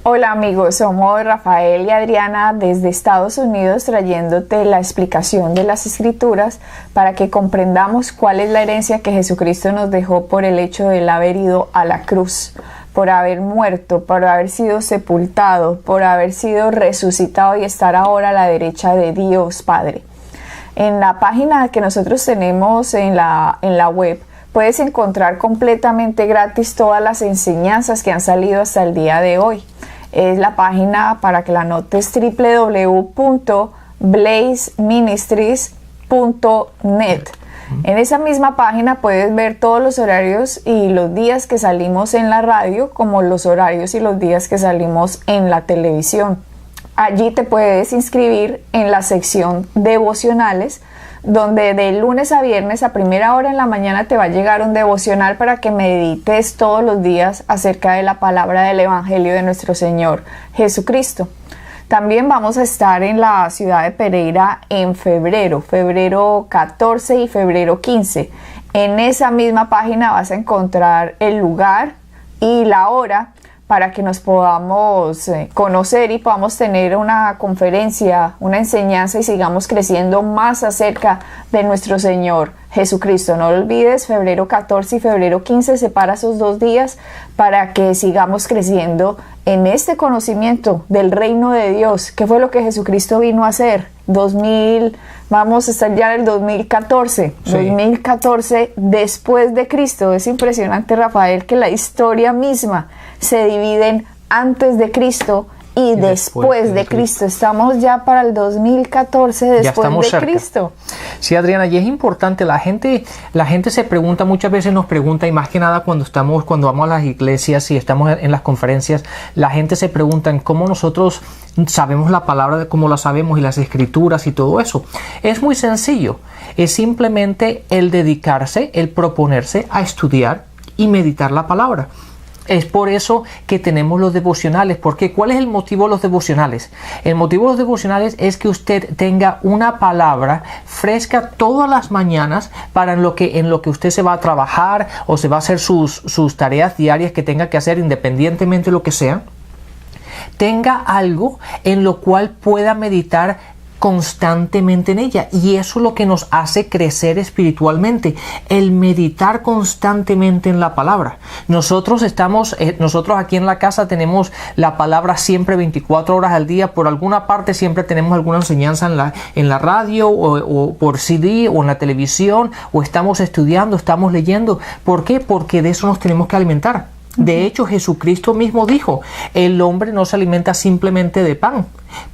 Hola amigos, somos Rafael y Adriana desde Estados Unidos trayéndote la explicación de las Escrituras para que comprendamos cuál es la herencia que Jesucristo nos dejó por el hecho de él haber ido a la cruz, por haber muerto, por haber sido sepultado, por haber sido resucitado y estar ahora a la derecha de Dios Padre. En la página que nosotros tenemos en la web puedes encontrar completamente gratis todas las enseñanzas que han salido hasta el día de hoy. Es la página, para que la anotes, www.blazeministries.net. En esa misma página puedes ver todos los horarios y los días que salimos en la radio, como los horarios y los días que salimos en la televisión. Allí te puedes inscribir en la sección devocionales, donde de lunes a viernes a primera hora en la mañana te va a llegar un devocional para que medites todos los días acerca de la palabra del Evangelio de nuestro Señor Jesucristo. También vamos a estar en la ciudad de Pereira en febrero 14 y febrero 15. En esa misma página vas a encontrar el lugar y la hora para que nos podamos conocer y podamos tener una conferencia, una enseñanza y sigamos creciendo más acerca de nuestro Señor Jesucristo. No lo olvides, febrero 14 y febrero 15, separa esos 2 días para que sigamos creciendo en este conocimiento del reino de Dios. ¿Qué fue lo que Jesucristo vino a hacer? Vamos a estar ya en el 2014, sí. 2014 después de Cristo. Es impresionante, Rafael, que la historia misma se divide en antes de Cristo y después de Cristo. Estamos ya para el 2014 después de cerca. Cristo. Sí, Adriana, y es importante, la gente se pregunta, muchas veces nos pregunta, y más que nada cuando vamos a las iglesias y estamos en las conferencias, la gente se pregunta en cómo nosotros sabemos la palabra, cómo la sabemos y las escrituras y todo eso. Es muy sencillo, es simplemente el dedicarse, el proponerse a estudiar y meditar la palabra. Es por eso que tenemos los devocionales. Porque ¿cuál es el motivo de los devocionales? El motivo de los devocionales es que usted tenga una palabra fresca todas las mañanas para en lo que usted se va a trabajar o se va a hacer sus tareas diarias que tenga que hacer, independientemente de lo que sea. Tenga algo en lo cual pueda meditar constantemente en ella, y eso es lo que nos hace crecer espiritualmente, el meditar constantemente en la palabra. Nosotros aquí en la casa tenemos la palabra siempre 24 horas al día. Por alguna parte siempre tenemos alguna enseñanza en la radio o por CD o en la televisión, o estamos estudiando, estamos leyendo. ¿Por qué? Porque de eso nos tenemos que alimentar. De hecho, Jesucristo mismo dijo, el hombre no se alimenta simplemente de pan,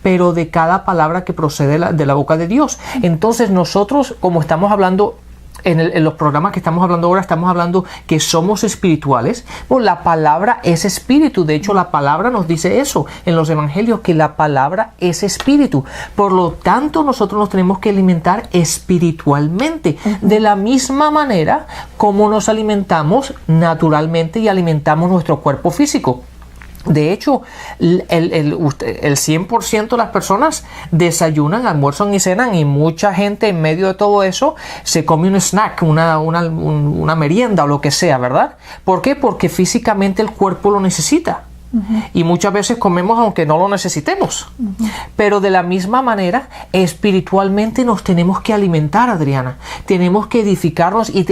pero de cada palabra que procede de la boca de Dios. Entonces nosotros, como estamos hablando en los programas que estamos hablando ahora, estamos hablando que somos espirituales. Pues la palabra es espíritu. De hecho, la palabra nos dice eso en los evangelios, que la palabra es espíritu. Por lo tanto, nosotros nos tenemos que alimentar espiritualmente, de la misma manera como nos alimentamos naturalmente y alimentamos nuestro cuerpo físico. De hecho, el 100% de las personas desayunan, almuerzan y cenan, y mucha gente en medio de todo eso se come un snack, una merienda o lo que sea, ¿verdad? ¿Por qué? Porque físicamente el cuerpo lo necesita. Y muchas veces comemos aunque no lo necesitemos. Pero de la misma manera, espiritualmente nos tenemos que alimentar, Adriana. Tenemos que edificarnos y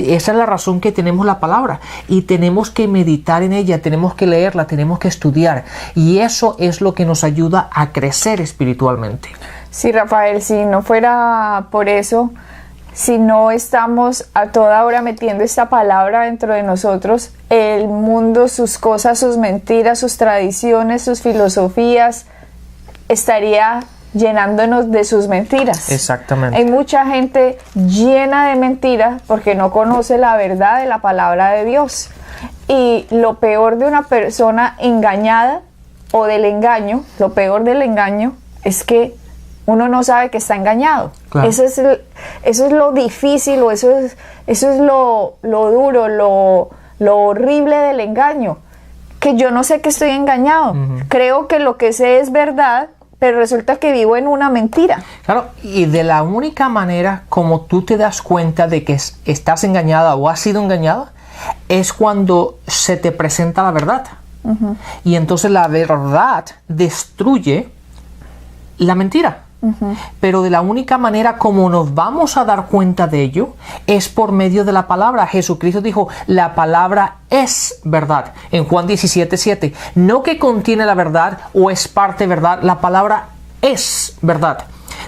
esa es la razón que tenemos la palabra. Y tenemos que meditar en ella, tenemos que leerla, tenemos que estudiar. Y eso es lo que nos ayuda a crecer espiritualmente. Sí, Rafael, si no fuera por eso, si no estamos a toda hora metiendo esta palabra dentro de nosotros, el mundo, sus cosas, sus mentiras, sus tradiciones, sus filosofías, estaría llenándonos de sus mentiras. Exactamente. Hay mucha gente llena de mentiras porque no conoce la verdad de la palabra de Dios. Y lo peor de una persona engañada o del engaño, lo peor del engaño es que uno no sabe que está engañado. Claro. Eso es lo difícil, o eso es lo duro, lo horrible del engaño. Que yo no sé que estoy engañado. Creo que lo que sé es verdad, pero resulta que vivo en una mentira. Claro, y de la única manera como tú te das cuenta de que estás engañada o has sido engañada es cuando se te presenta la verdad. Y entonces la verdad destruye la mentira. Pero de la única manera como nos vamos a dar cuenta de ello es por medio de la palabra. Jesucristo dijo, la palabra es verdad. En Juan 17:7, no que contiene la verdad o es parte verdad, la palabra es verdad.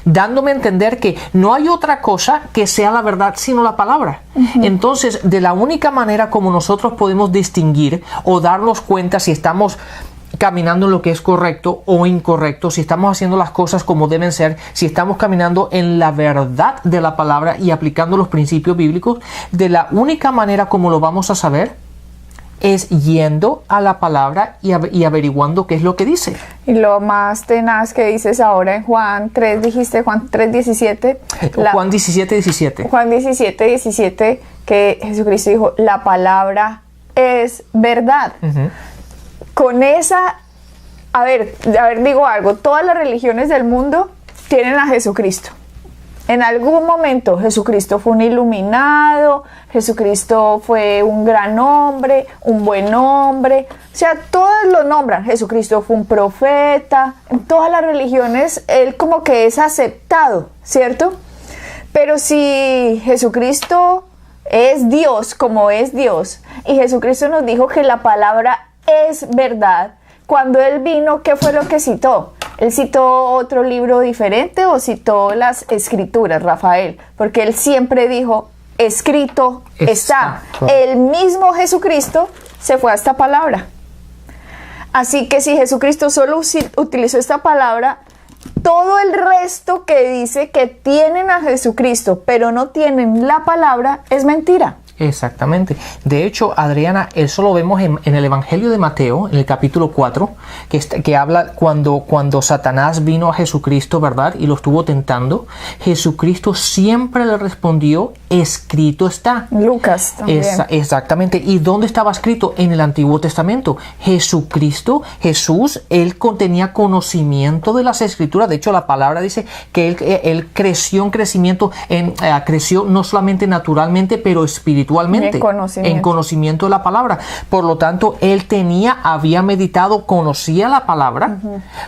Dándome a entender que no hay otra cosa que sea la verdad sino la palabra. Entonces, de la única manera como nosotros podemos distinguir o darnos cuenta si estamos caminando en lo que es correcto o incorrecto, si estamos haciendo las cosas como deben ser, si estamos caminando en la verdad de la palabra y aplicando los principios bíblicos, de la única manera como lo vamos a saber es yendo a la palabra y averiguando qué es lo que dice. Y lo más tenaz que dices ahora en Juan 3, dijiste Juan 3:17. Juan 17:17. Juan 17:17, que Jesucristo dijo, la palabra es verdad. Con esa, a ver, digo algo, todas las religiones del mundo tienen a Jesucristo. En algún momento Jesucristo fue un iluminado, Jesucristo fue un gran hombre, un buen hombre, o sea, todos lo nombran. Jesucristo fue un profeta. En todas las religiones él como que es aceptado, ¿cierto? Pero si Jesucristo es Dios, como es Dios, y Jesucristo nos dijo que la palabra es verdad, cuando él vino, ¿qué fue lo que citó? ¿Él citó otro libro diferente o citó las escrituras, Rafael? Porque él siempre dijo, escrito está. El mismo Jesucristo se fue a esta palabra. Así que si Jesucristo solo utilizó esta palabra, todo el resto que dice que tienen a Jesucristo, pero no tienen la palabra, es mentira. Exactamente. De hecho, Adriana, eso lo vemos en el Evangelio de Mateo, en el capítulo 4, que habla cuando Satanás vino a Jesucristo, ¿verdad? Y lo estuvo tentando. Jesucristo siempre le respondió, escrito está. Lucas también. Exactamente. ¿Y dónde estaba escrito? En el Antiguo Testamento. Jesús, él tenía conocimiento de las Escrituras. De hecho, la palabra dice que él creció en crecimiento, creció no solamente naturalmente, pero espiritualmente. En conocimiento de la palabra. Por lo tanto, él había meditado, conocía la palabra.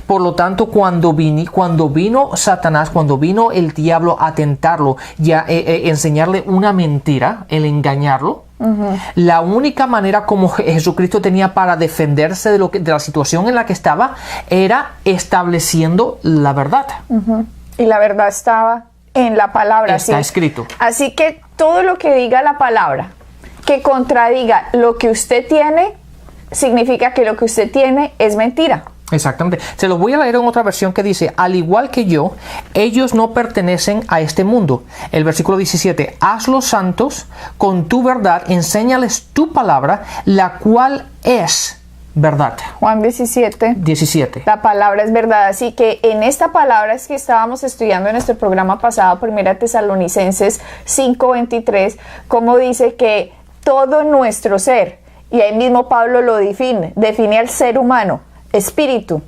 Por lo tanto, cuando vino Satanás, cuando vino el diablo a tentarlo, enseñarle una mentira, el engañarlo, la única manera como Jesucristo tenía para defenderse de la situación en la que estaba era estableciendo la verdad. Y la verdad estaba en la palabra. Está escrito. Así que todo lo que diga la palabra que contradiga lo que usted tiene, significa que lo que usted tiene es mentira. Exactamente. Se los voy a leer en otra versión que dice, al igual que yo, ellos no pertenecen a este mundo. El versículo 17, hazlos santos con tu verdad, enséñales tu palabra, la cual es verdad. Juan 17. La palabra es verdad. Así que en esta palabra es que estábamos estudiando en nuestro programa pasado, 1 Tesalonicenses 5:23, como dice que todo nuestro ser, y ahí mismo Pablo lo define al ser humano, espíritu,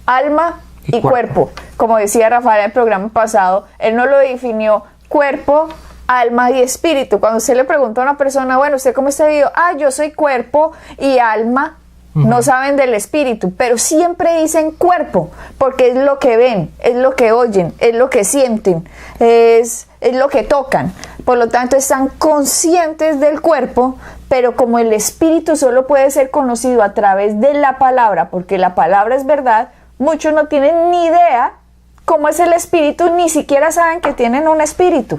alma y cuerpo. Como decía Rafael en el programa pasado, él no lo definió cuerpo, alma y espíritu. Cuando usted le pregunta a una persona, bueno, ¿usted cómo está vivo? Yo soy cuerpo y alma. No saben del espíritu, pero siempre dicen cuerpo, porque es lo que ven, es lo que oyen, es lo que sienten, es lo que tocan. Por lo tanto, están conscientes del cuerpo, pero como el espíritu solo puede ser conocido a través de la palabra, porque la palabra es verdad, muchos no tienen ni idea cómo es el espíritu, ni siquiera saben que tienen un espíritu.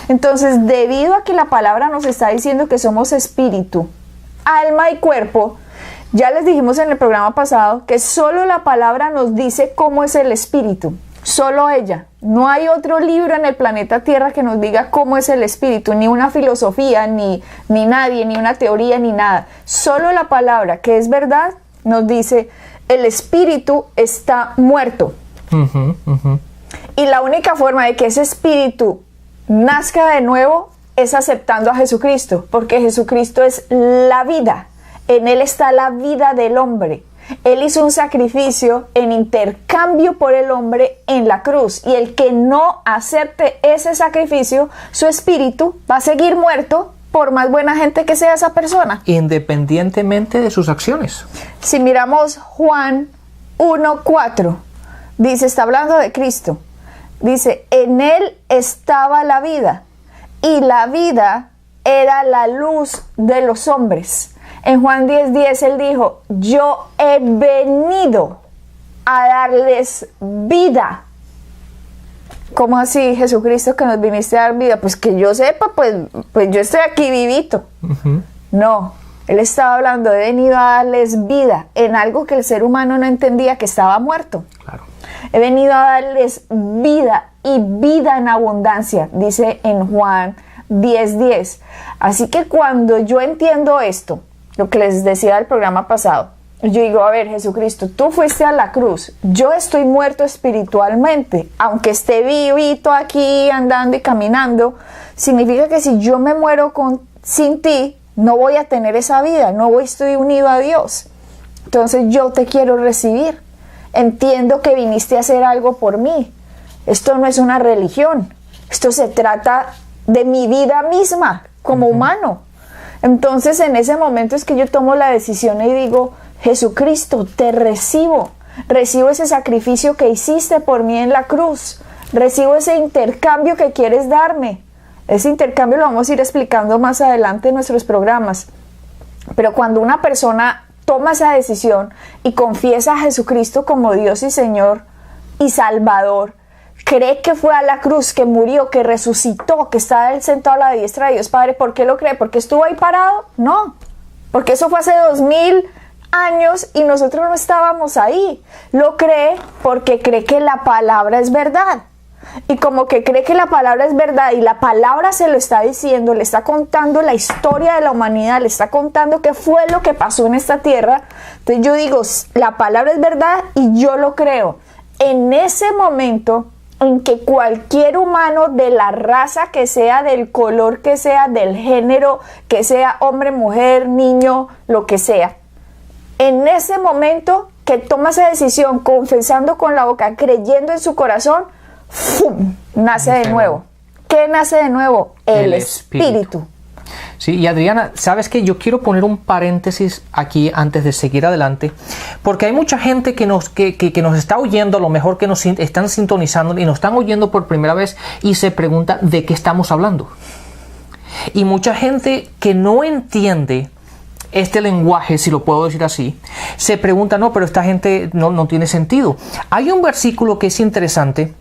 Entonces, debido a que la palabra nos está diciendo que somos espíritu, alma y cuerpo, ya les dijimos en el programa pasado que solo la palabra nos dice cómo es el espíritu, solo ella. No hay otro libro en el planeta Tierra que nos diga cómo es el espíritu, ni una filosofía, ni nadie, ni una teoría, ni nada. Solo la palabra, que es verdad, nos dice el espíritu está muerto. Y la única forma de que ese espíritu nazca de nuevo es aceptando a Jesucristo, porque Jesucristo es la vida. En él está la vida del hombre. Él hizo un sacrificio en intercambio por el hombre en la cruz. Y el que no acepte ese sacrificio, su espíritu va a seguir muerto por más buena gente que sea esa persona. Independientemente de sus acciones. Si miramos Juan 1:4, dice, está hablando de Cristo. Dice, en él estaba la vida y la vida era la luz de los hombres. En Juan 10:10 él dijo, yo he venido a darles vida. ¿Cómo así, Jesucristo, que nos viniste a dar vida? Pues que yo sepa, pues yo estoy aquí vivito. No, él estaba hablando, he venido a darles vida en algo que el ser humano no entendía, que estaba muerto. Claro. He venido a darles vida y vida en abundancia, dice en Juan 10:10. Así que cuando yo entiendo esto, lo que les decía del programa pasado, yo digo, a ver, Jesucristo, tú fuiste a la cruz, yo estoy muerto espiritualmente, aunque esté vivito aquí andando y caminando, significa que si yo me muero sin ti, no voy a tener esa vida, estoy unido a Dios. Entonces yo te quiero recibir. Entiendo que viniste a hacer algo por mí. Esto no es una religión. Esto se trata de mi vida misma como humano. Entonces en ese momento es que yo tomo la decisión y digo, Jesucristo, te recibo. Recibo ese sacrificio que hiciste por mí en la cruz. Recibo ese intercambio que quieres darme. Ese intercambio lo vamos a ir explicando más adelante en nuestros programas. Pero cuando una persona toma esa decisión y confiesa a Jesucristo como Dios y Señor y Salvador, cree que fue a la cruz, que murió, que resucitó, que está él sentado a la diestra de Dios Padre, ¿por qué lo cree? ¿Porque estuvo ahí parado? No, porque eso fue hace 2000 años y nosotros no estábamos ahí. Lo cree porque cree que la palabra es verdad. Y como que cree que la palabra es verdad y la palabra se lo está diciendo, le está contando la historia de la humanidad, le está contando qué fue lo que pasó en esta tierra. Entonces yo digo, la palabra es verdad y yo lo creo. En ese momento en que cualquier humano de la raza que sea, del color que sea, del género que sea, hombre, mujer, niño, lo que sea, en ese momento que toma esa decisión, confesando con la boca, creyendo en su corazón, ¡fum!, nace de nuevo. ¿Qué nace de nuevo? El Espíritu. Sí, y Adriana, ¿sabes qué? Yo quiero poner un paréntesis aquí antes de seguir adelante, porque hay mucha gente que nos está oyendo, a lo mejor que nos están sintonizando y nos están oyendo por primera vez y se pregunta de qué estamos hablando. Y mucha gente que no entiende este lenguaje, si lo puedo decir así, se pregunta, no, pero esta gente no tiene sentido. Hay un versículo que es interesante.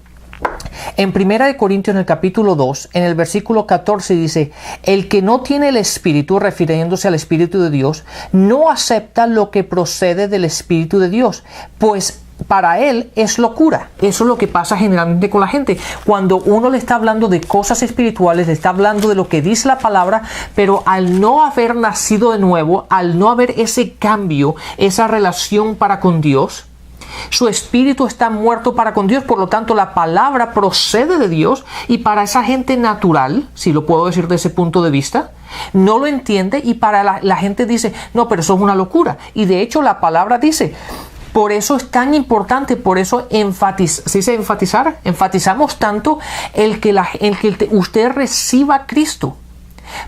En 1 Corintios, en el capítulo 2, en el versículo 14 dice, el que no tiene el Espíritu, refiriéndose al Espíritu de Dios, no acepta lo que procede del Espíritu de Dios, pues para él es locura. Eso es lo que pasa generalmente con la gente. Cuando uno le está hablando de cosas espirituales, le está hablando de lo que dice la palabra, pero al no haber nacido de nuevo, al no haber ese cambio, esa relación para con Dios, su espíritu está muerto para con Dios. Por lo tanto, la palabra procede de Dios, y para esa gente natural, si lo puedo decir de ese punto de vista, no lo entiende, y para la gente dice, no, pero eso es una locura. Y de hecho la palabra dice, por eso es tan importante, por eso enfatizamos tanto el que usted reciba a Cristo,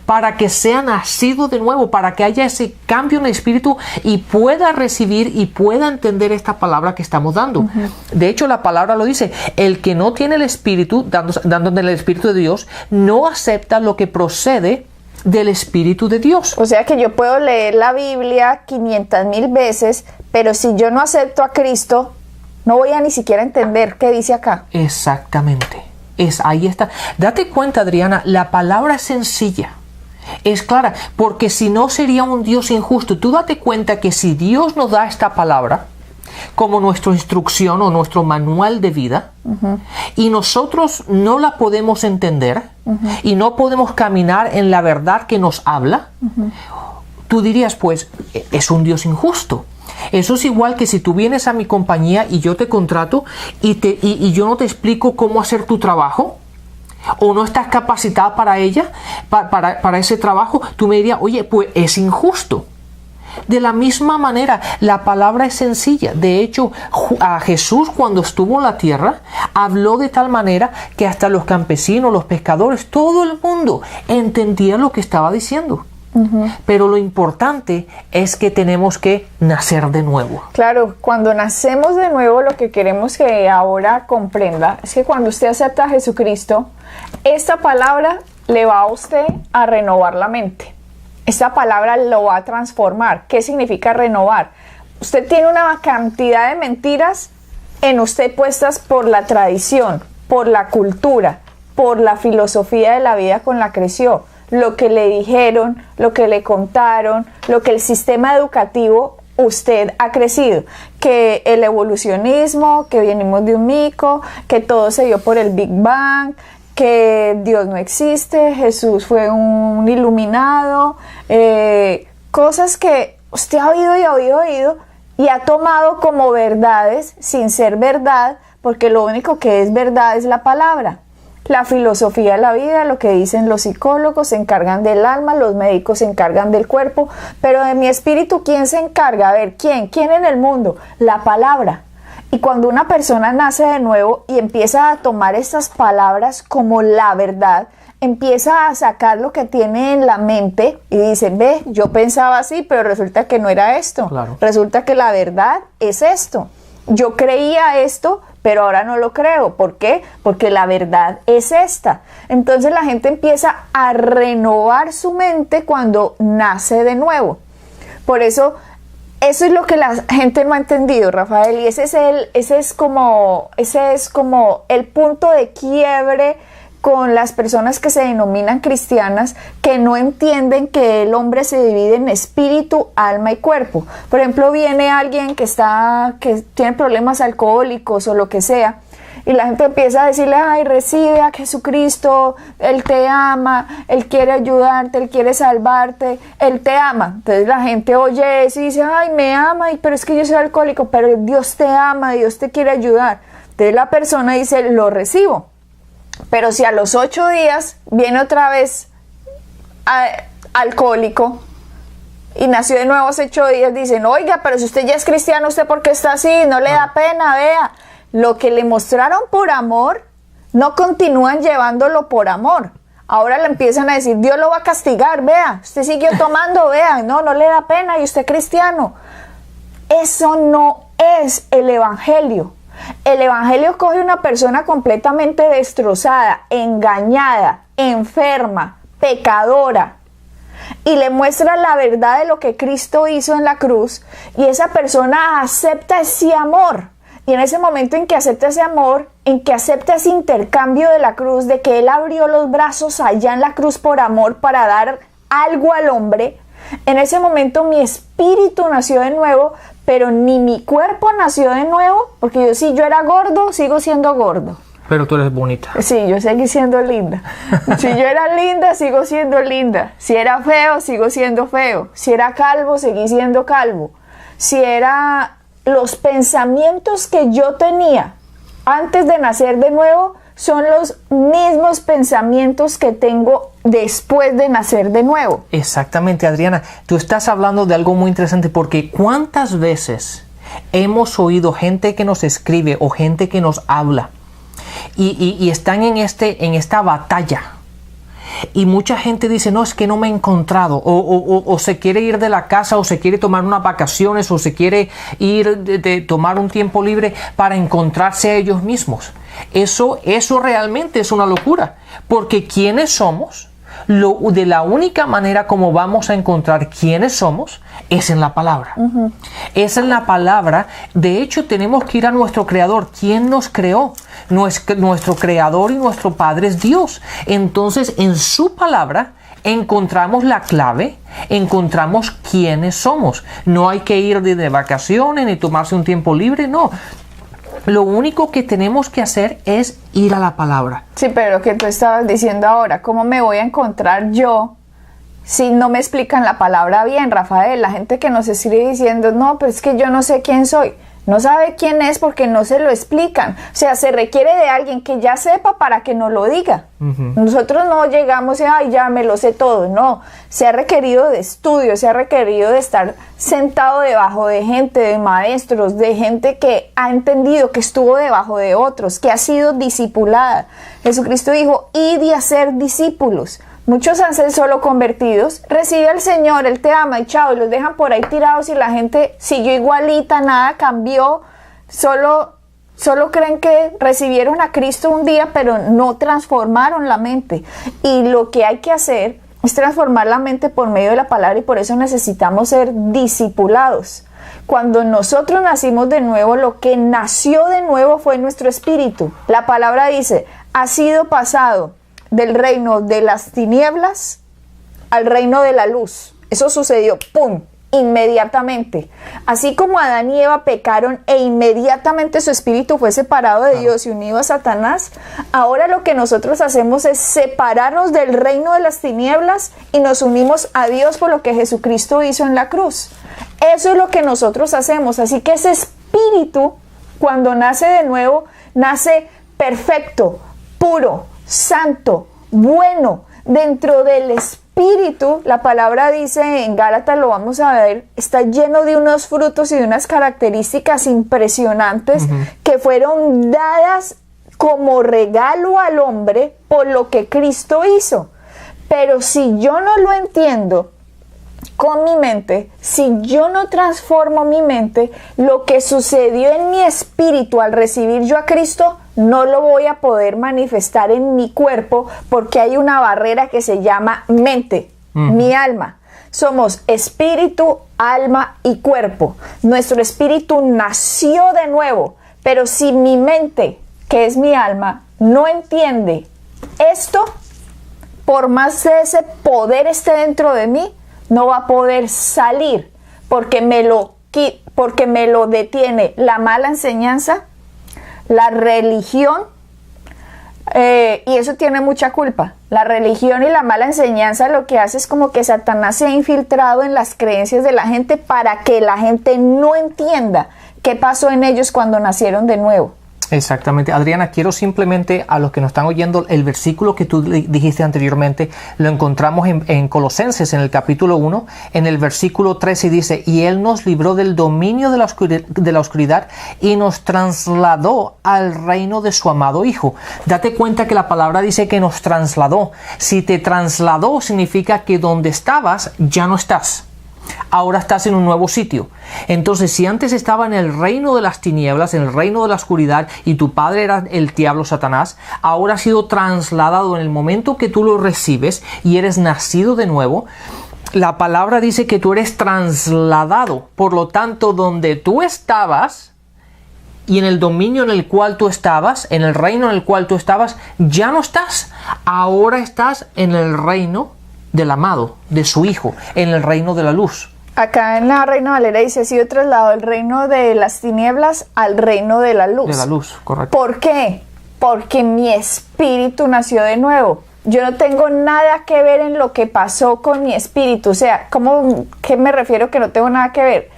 para que sea nacido de nuevo, para que haya ese cambio en el espíritu y pueda recibir y pueda entender esta palabra que estamos dando. De hecho, la palabra lo dice, el que no tiene el espíritu, dándole el espíritu de Dios, no acepta lo que procede del Espíritu de Dios. O sea que yo puedo leer la Biblia 500,000 veces, pero si yo no acepto a Cristo, no voy a ni siquiera entender qué dice acá. Exactamente. Ahí está. Date cuenta, Adriana, la palabra es sencilla, es clara, porque si no sería un Dios injusto. Tú date cuenta que si Dios nos da esta palabra como nuestra instrucción o nuestro manual de vida, y nosotros no la podemos entender, y no podemos caminar en la verdad que nos habla, tú dirías, pues, es un Dios injusto. Eso es igual que si tú vienes a mi compañía y yo te contrato y yo no te explico cómo hacer tu trabajo, o no estás capacitada para ese trabajo, tú me dirías, oye, pues es injusto. De la misma manera, la palabra es sencilla. De hecho, a Jesús cuando estuvo en la tierra, habló de tal manera que hasta los campesinos, los pescadores, todo el mundo entendía lo que estaba diciendo. Pero lo importante es que tenemos que nacer de nuevo. Claro, cuando nacemos de nuevo, lo que queremos que ahora comprenda es que cuando usted acepta a Jesucristo, esta palabra le va a usted a renovar la mente. Esta palabra lo va a transformar. ¿Qué significa renovar? Usted tiene una cantidad de mentiras en usted puestas por la tradición, por la cultura, por la filosofía de la vida con la que creció. Lo que le dijeron, lo que le contaron, lo que el sistema educativo usted ha crecido, que el evolucionismo, que venimos de un mico, que todo se dio por el Big Bang, que Dios no existe, Jesús fue un iluminado, cosas que usted ha oído y ha tomado como verdades sin ser verdad, porque lo único que es verdad es la palabra. La filosofía de la vida, lo que dicen los psicólogos, se encargan del alma, los médicos se encargan del cuerpo, pero de mi espíritu, ¿quién se encarga? A ver, ¿quién en el mundo? La palabra. Y cuando una persona nace de nuevo y empieza a tomar estas palabras como la verdad, empieza a sacar lo que tiene en la mente y dice, ve, yo pensaba así, pero resulta que no era esto. Claro. Resulta que la verdad es esto. Yo creía esto, pero ahora no lo creo. ¿Por qué? Porque la verdad es esta. Entonces la gente empieza a renovar su mente cuando nace de nuevo. Por eso es lo que la gente no ha entendido, Rafael, y ese es como el punto de quiebre con las personas que se denominan cristianas, que no entienden que el hombre se divide en espíritu, alma y cuerpo. Por ejemplo, viene alguien que tiene problemas alcohólicos o lo que sea, y la gente empieza a decirle, ay, recibe a Jesucristo, Él te ama, Él quiere ayudarte, Él quiere salvarte, Él te ama. Entonces la gente oye eso y dice, ay, me ama, pero es que yo soy alcohólico, pero Dios te ama, Dios te quiere ayudar. Entonces la persona dice, lo recibo. Pero si a los 8 días viene otra vez alcohólico y nació de nuevo hace 8 días, dicen, oiga, pero si usted ya es cristiano, ¿usted por qué está así? No le da pena, vea. Lo que le mostraron por amor, no continúan llevándolo por amor. Ahora le empiezan a decir, Dios lo va a castigar, vea. Usted siguió tomando, vea. No le da pena y usted es cristiano. Eso no es el evangelio. El evangelio coge una persona completamente destrozada, engañada, enferma, pecadora, y le muestra la verdad de lo que Cristo hizo en la cruz, y esa persona acepta ese amor. Y en ese momento en que acepta ese amor, en que acepta ese intercambio de la cruz, de que Él abrió los brazos allá en la cruz por amor para dar algo al hombre, en ese momento mi espíritu nació de nuevo, pero ni mi cuerpo nació de nuevo, porque si yo era gordo, sigo siendo gordo. Pero tú eres bonita. Sí, yo seguí siendo linda. Si yo era linda, sigo siendo linda. Si era feo, sigo siendo feo. Si era calvo, seguí siendo calvo. Si era los pensamientos que yo tenía antes de nacer de nuevo, son los mismos pensamientos que tengo después de nacer de nuevo. Exactamente, Adriana. Tú estás hablando de algo muy interesante, porque ¿cuántas veces hemos oído gente que nos escribe o gente que nos habla y están en esta batalla? Y mucha gente dice, no, es que no me he encontrado, o se quiere ir de la casa, o se quiere tomar unas vacaciones, o se quiere ir de tomar un tiempo libre para encontrarse a ellos mismos. Eso realmente es una locura, porque ¿quiénes somos? De la única manera como vamos a encontrar quiénes somos es en la palabra. Es en la palabra. De hecho, tenemos que ir a nuestro Creador. ¿Quién nos creó? Nuestro Creador y nuestro Padre es Dios. Entonces, en su palabra encontramos la clave, encontramos quiénes somos. No hay que ir de vacaciones ni tomarse un tiempo libre, no. Lo único que tenemos que hacer es ir a la palabra. Sí, pero lo que tú estabas diciendo ahora, ¿cómo me voy a encontrar yo si no me explican la palabra bien, Rafael? La gente que nos escribe diciendo, no, pues es que yo no sé quién soy. No sabe quién es porque no se lo explican. O sea, se requiere de alguien que ya sepa para que nos lo diga. Nosotros no llegamos y, ay, ya me lo sé todo. No, se ha requerido de estudio, se ha requerido de estar sentado debajo de gente, de maestros, de gente que ha entendido, que estuvo debajo de otros, que ha sido discipulada. Jesucristo dijo, id y hacer discípulos. Muchos han sido solo convertidos, recibe al Señor, Él te ama y chao, y los dejan por ahí tirados y la gente siguió igualita, nada cambió, solo creen que recibieron a Cristo un día, pero no transformaron la mente. Y lo que hay que hacer es transformar la mente por medio de la palabra y por eso necesitamos ser discipulados. Cuando nosotros nacimos de nuevo, lo que nació de nuevo fue nuestro espíritu. La palabra dice, ha sido pasado del reino de las tinieblas al reino de la luz. Eso sucedió, ¡pum!, inmediatamente. Así como Adán y Eva pecaron e inmediatamente su espíritu fue separado de Dios y unido a Satanás, ahora lo que nosotros hacemos es separarnos del reino de las tinieblas y nos unimos a Dios por lo que Jesucristo hizo en la cruz. Eso es lo que nosotros hacemos. Así que ese espíritu, cuando nace de nuevo, nace perfecto, puro, santo, bueno. Dentro del espíritu, la palabra dice en Gálatas, lo vamos a ver, está lleno de unos frutos y de unas características impresionantes que fueron dadas como regalo al hombre por lo que Cristo hizo. Pero si yo no lo entiendo con mi mente, si yo no transformo mi mente, lo que sucedió en mi espíritu al recibir yo a Cristo, no lo voy a poder manifestar en mi cuerpo porque hay una barrera que se llama mente, mi alma. Somos espíritu, alma y cuerpo. Nuestro espíritu nació de nuevo, pero si mi mente, que es mi alma, no entiende esto, por más de ese poder esté dentro de mí, no va a poder salir porque me lo detiene la mala enseñanza, la religión, y eso tiene mucha culpa. La religión y la mala enseñanza lo que hace es como que Satanás se ha infiltrado en las creencias de la gente para que la gente no entienda qué pasó en ellos cuando nacieron de nuevo. Exactamente. Adriana, quiero simplemente a los que nos están oyendo, el versículo que tú dijiste anteriormente, lo encontramos en Colosenses, en el capítulo 1, en el versículo 13 dice, y Él nos libró del dominio de la oscuridad y nos trasladó al reino de su amado Hijo. Date cuenta que la palabra dice que nos trasladó. Si te trasladó, significa que donde estabas ya no estás. Ahora estás en un nuevo sitio. Entonces, si antes estaba en el reino de las tinieblas, en el reino de la oscuridad, y tu padre era el diablo Satanás, ahora has sido trasladado en el momento que tú lo recibes y eres nacido de nuevo. La palabra dice que tú eres trasladado. Por lo tanto, donde tú estabas y en el dominio en el cual tú estabas, en el reino en el cual tú estabas, ya no estás. Ahora estás en el reino del amado, de su Hijo, en el reino de la luz. Acá en la Reina Valera dice, ha sido trasladado del reino de las tinieblas al reino de la luz. De la luz, correcto. ¿Por qué? Porque mi espíritu nació de nuevo. Yo no tengo nada que ver en lo que pasó con mi espíritu. O sea, ¿qué me refiero que no tengo nada que ver?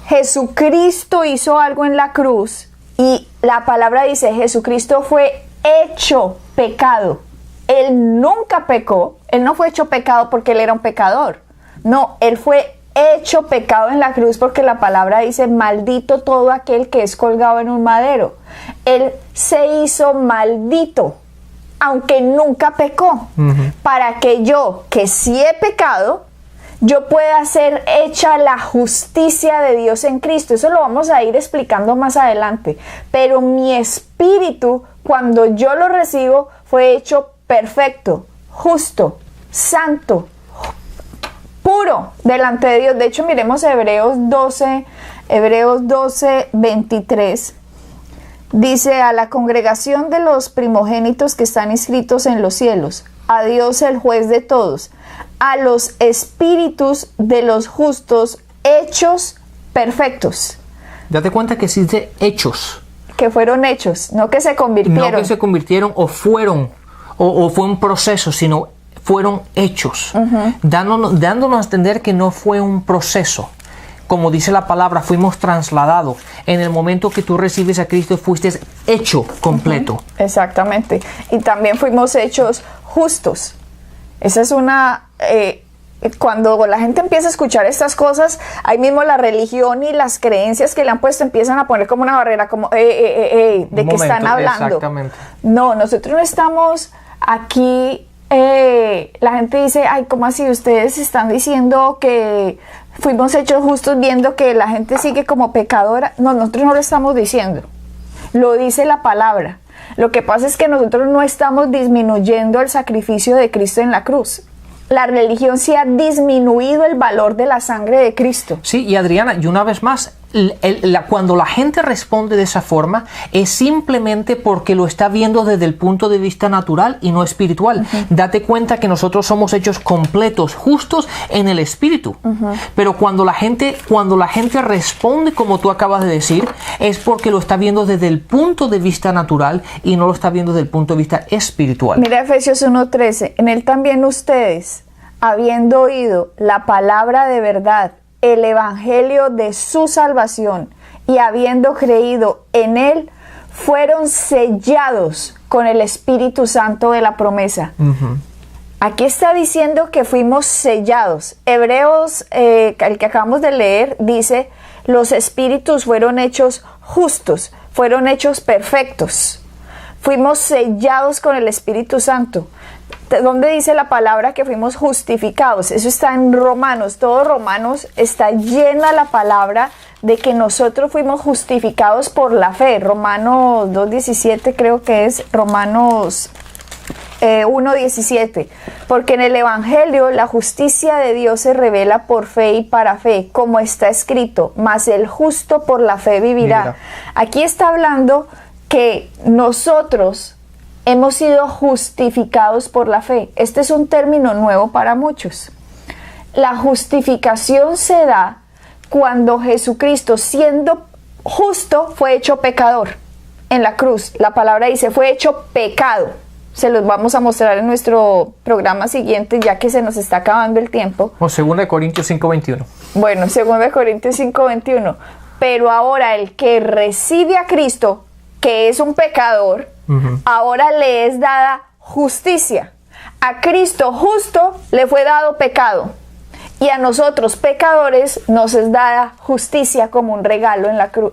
Jesucristo hizo algo en la cruz y la palabra dice, Jesucristo fue hecho pecado. Él nunca pecó, Él no fue hecho pecado porque Él era un pecador. No, Él fue hecho pecado en la cruz porque la palabra dice, maldito todo aquel que es colgado en un madero. Él se hizo maldito, aunque nunca pecó, para que yo, que sí he pecado, yo pueda ser hecha la justicia de Dios en Cristo. Eso lo vamos a ir explicando más adelante. Pero mi espíritu, cuando yo lo recibo, fue hecho perfecto, justo, santo, puro delante de Dios. De hecho, miremos Hebreos 12, 23. Dice, a la congregación de los primogénitos que están inscritos en los cielos, a Dios el juez de todos, a los espíritus de los justos hechos perfectos. Date cuenta que sí dice hechos. Que fueron hechos, no que se convirtieron. No que se convirtieron o fueron, o fue un proceso, sino fueron hechos, dándonos a entender que no fue un proceso. como dice la palabra, fuimos trasladados. En el momento que tú recibes a Cristo, fuiste hecho completo. Exactamente. Y también fuimos hechos justos. Esa es una... cuando la gente empieza a escuchar estas cosas, ahí mismo la religión y las creencias que le han puesto empiezan a poner como una barrera, como, ¿de qué están hablando? Exactamente. No, nosotros no estamos aquí... la gente dice, ay, ¿cómo así? Ustedes están diciendo que fuimos hechos justos viendo que la gente sigue como pecadora. No, nosotros no lo estamos diciendo. Lo dice la palabra. Lo que pasa es que nosotros no estamos disminuyendo el sacrificio de Cristo en la cruz. La religión sí ha disminuido el valor de la sangre de Cristo. Sí, y Adriana, y una vez más, cuando la gente responde de esa forma, es simplemente porque lo está viendo desde el punto de vista natural y no espiritual. Date cuenta que nosotros somos hechos completos, justos en el espíritu. Pero cuando la gente responde como tú acabas de decir, es porque lo está viendo desde el punto de vista natural y no lo está viendo desde el punto de vista espiritual. Mira Efesios 1:13, en él también ustedes, habiendo oído la palabra de verdad, el evangelio de su salvación, y habiendo creído en él, fueron sellados con el Espíritu Santo de la promesa. Aquí está diciendo que fuimos sellados. Hebreos, el que acabamos de leer, dice, los espíritus fueron hechos justos, fueron hechos perfectos. Fuimos sellados con el Espíritu Santo. ¿Dónde dice la palabra que fuimos justificados? Eso está en Romanos. Todo Romanos está llena la palabra de que nosotros fuimos justificados por la fe. Romanos 2:17 creo que es, Romanos 1:17. Porque en el Evangelio la justicia de Dios se revela por fe y para fe, como está escrito, mas el justo por la fe vivirá. Aquí está hablando que nosotros hemos sido justificados por la fe. Este es un término nuevo para muchos. La justificación se da cuando Jesucristo, siendo justo, fue hecho pecador en la cruz. La palabra dice, fue hecho pecado. Se los vamos a mostrar en nuestro programa siguiente, ya que se nos está acabando el tiempo. O 2 Corintios 5:21. Bueno, 2 Corintios 5:21. Pero ahora el que recibe a Cristo, que es un pecador, ahora le es dada justicia. A Cristo justo le fue dado pecado, y a nosotros pecadores nos es dada justicia como un regalo en la cruz,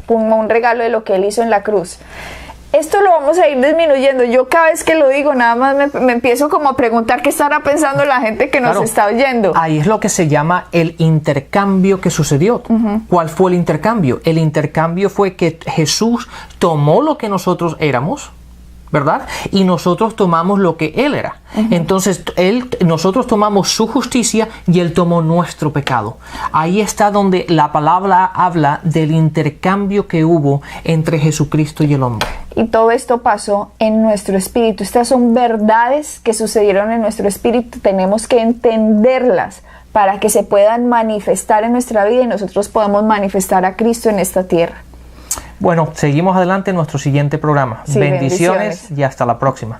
como un regalo de lo que él hizo en la cruz. Esto lo vamos a ir disminuyendo. Yo cada vez que lo digo, nada más me empiezo como a preguntar qué estará pensando la gente que nos está oyendo. Ahí es lo que se llama el intercambio que sucedió. ¿Cuál fue el intercambio? El intercambio fue que Jesús tomó lo que nosotros éramos, ¿verdad? Y nosotros tomamos lo que Él era. Entonces, nosotros tomamos su justicia y Él tomó nuestro pecado. Ahí está donde la palabra habla del intercambio que hubo entre Jesucristo y el hombre. Y todo esto pasó en nuestro espíritu. Estas son verdades que sucedieron en nuestro espíritu. Tenemos que entenderlas para que se puedan manifestar en nuestra vida y nosotros podamos manifestar a Cristo en esta tierra. Bueno, seguimos adelante en nuestro siguiente programa. Sí, bendiciones y hasta la próxima.